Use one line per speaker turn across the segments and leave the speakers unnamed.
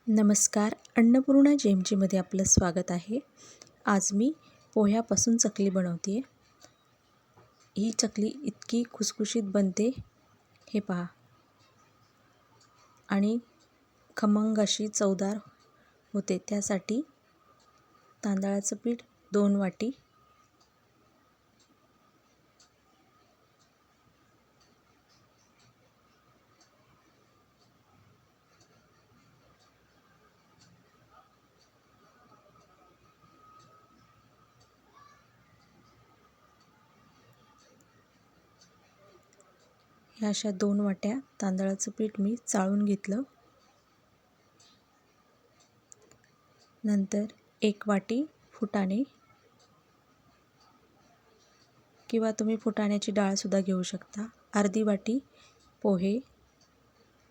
नमस्कार. अन्नपूर्णा जेमजीमध्ये आपलं स्वागत आहे. आज मी पोह्यापासून चकली बनवते आहे. ही चकली इतकी खुसखुशीत बनते, हे पहा, आणि खमंग अशी चवदार होते. त्यासाठी तांदळाचं पीठ 2 वाटी, ह्या अशा 2 वाट्या तांदळाचं पीठ मी चाळून घेतलं. नंतर 1 वाटी फुटाणे किंवा तुम्ही फुटाण्याची डाळसुद्धा घेऊ शकता. अर्धी वाटी पोहे.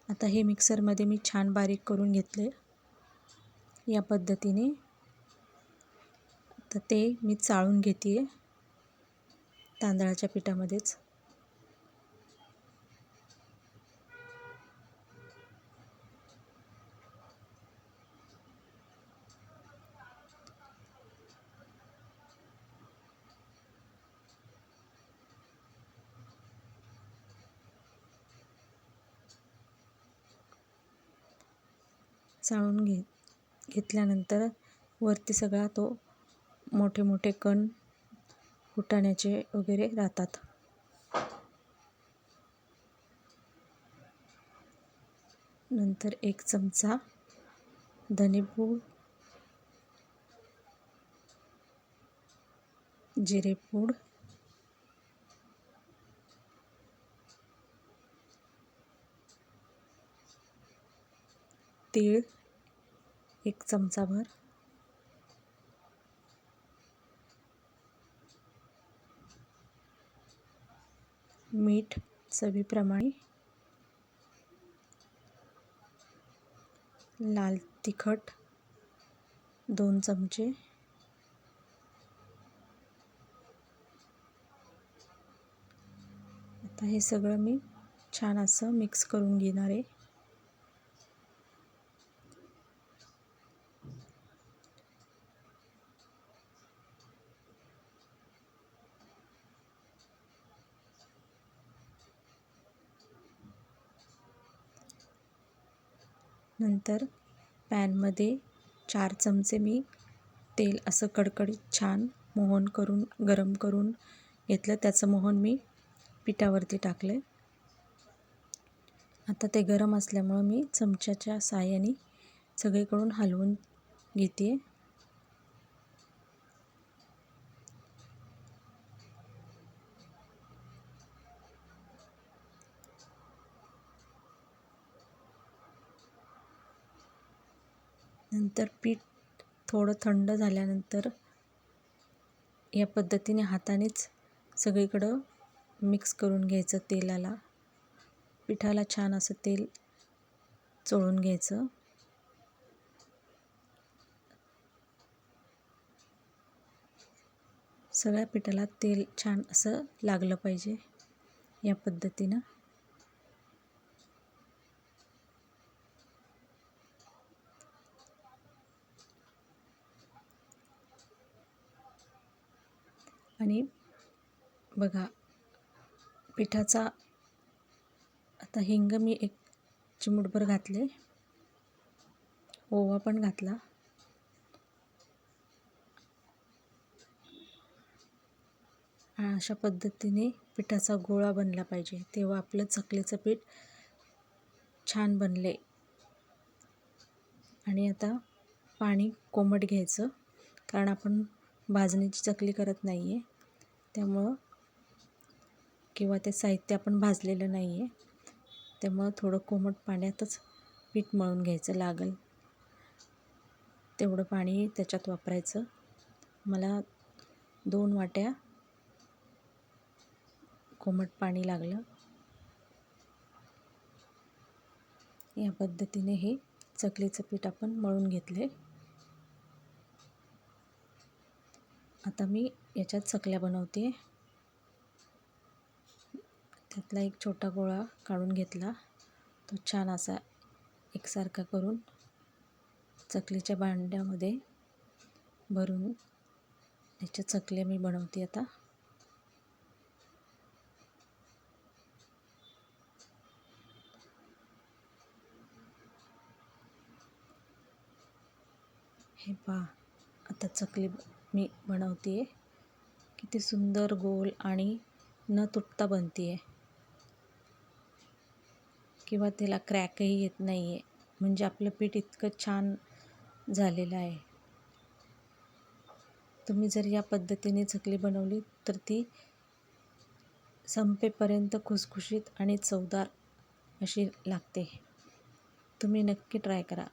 आता हे मिक्सरमध्ये मी छान बारीक करून घेतले. या पद्धतीने तर ते मी चाळून घेते आहे तांदळाच्या पिठामध्येच. चाळून घेतल्यानंतर वरती सगळा तो मोठे मोठे कण फुटाण्याचे वगैरे राहतात. नंतर 1 चमचा धनेपूड, जिरेपूड, तीळ 1 चमचाभर, मीठ चवीप्रमाणे, लाल तिखट 2 चमचे, आता हे सगळं मी छान असं मिक्स करून घेणार आहे. नंतर पॅनमध्ये 4 चमचे मी तेल असं कडकडीत छान मोहन करून गरम करून घेतलं. त्याचं मोहन मी पिठावरती टाकले. आता ते गरम असल्यामुळं मी चमच्याच्या साहाय्याने सगळीकडून हलवून घेते. नंतर पीठ थोडं थंड झाल्यानंतर या पद्धतीने हातानेच सगळीकडं मिक्स करून घ्यायचं. तेलाला, पिठाला छान असं तेल चोळून घ्यायचं. सगळ्या पिठाला तेल छान असं लागलं पाहिजे या पद्धतीनं. आणि बघा, पिठाचा आता हिंग मी 1 चिमूटभर घातले, ओवा पण घातला. अशा पद्धतीने पिठाचा गोळा बनला पाहिजे, तेव्हा आपलं चकलीचं पीठ छान बनले. आणि आता पाणी कोमट घ्यायचं, कारण आपण भाजणीची चकली करत नाही आहे, त्यामुळं, किंवा ते साहित्य आपण भाजलेलं नाही आहे, त्यामुळं थोडं कोमट पाण्यातच पीठ मळून घ्यायचं. लागेल तेवढं पाणी त्याच्यात वापरायचं. मला 2 वाट्या कोमट पाणी लागलं. या पद्धतीने हे चकलीचं पीठ आपण मळून घेतले. आता मी याच्यात चकल्या बनवते. त्यातला एक छोटा गोळा काढून घेतला, तो छान असा एकसारखा करून चकलीच्या भांड्यामध्ये भरून याच्या चकल्या मी बनवते आता. हे पहा, आता चकली मी बनवते आहे. किती सुंदर गोल आणि न तुटता बनते आहे, किंवा त्याला क्रॅकही येत नाही आहे. म्हणजे आपलं पीठ इतकं छान झालेलं आहे. तुम्ही जर या पद्धतीने चकली बनवली तर ती संपेपर्यंत खुसखुशीत आणि चवदार अशी लागते. तुम्ही नक्की ट्राय करा.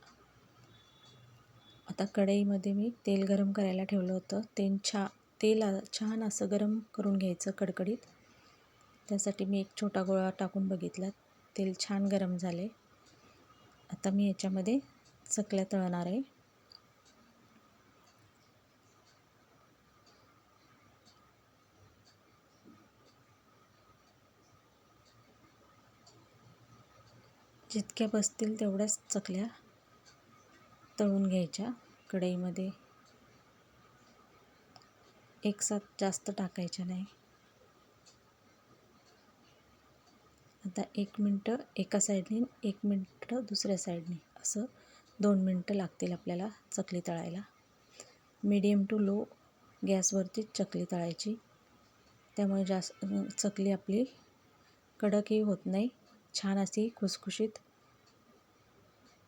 आता कढईमध्ये मी तेल गरम करायला ठेवलं होतं. तेल छान असं गरम करून घ्यायचं कडकडीत. त्यासाठी मी एक छोटा गोळा टाकून बघितला. तेल छान गरम झाले. आता मी याच्यामध्ये चकल्या तळणार आहे. जितक्या बसतील तेवढ्याच चकल्या तळून घ्यायच्या कढईमध्ये. एकसाथ जास्त टाकायच्या नाही. आता 1 मिनटं एका साईडने, 1 मिनटं दुसऱ्या साईडने, असं 2 मिनटं लागतील आपल्याला चकली तळायला. मीडियम टू लो गॅसवरती चकली तळायची. त्यामुळे चकली आपली कडकही होत नाही, छान अशी खुसखुशीत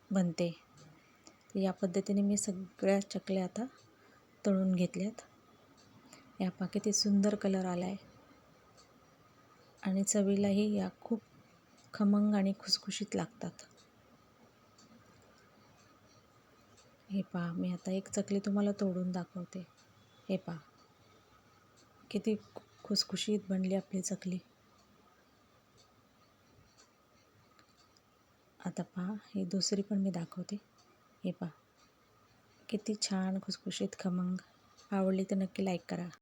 बनते. या पद्धतीने मी सगळ्या चकल्या आता तळून घेतल्यात. या पहा किती सुंदर कलर आला आहे आणि चवीलाही या खूप खमंग आणि खुसखुशीत लागतात. हे पहा, मी आता एक चकली तुम्हाला तोडून दाखवते. हे पहा किती खुसखुशीत बनली आपली चकली. आता पहा, ही दुसरी पण मी दाखवते. हे पहा किती छान खुसखुशीत खमंग. आवडली तर नक्की लाईक करा.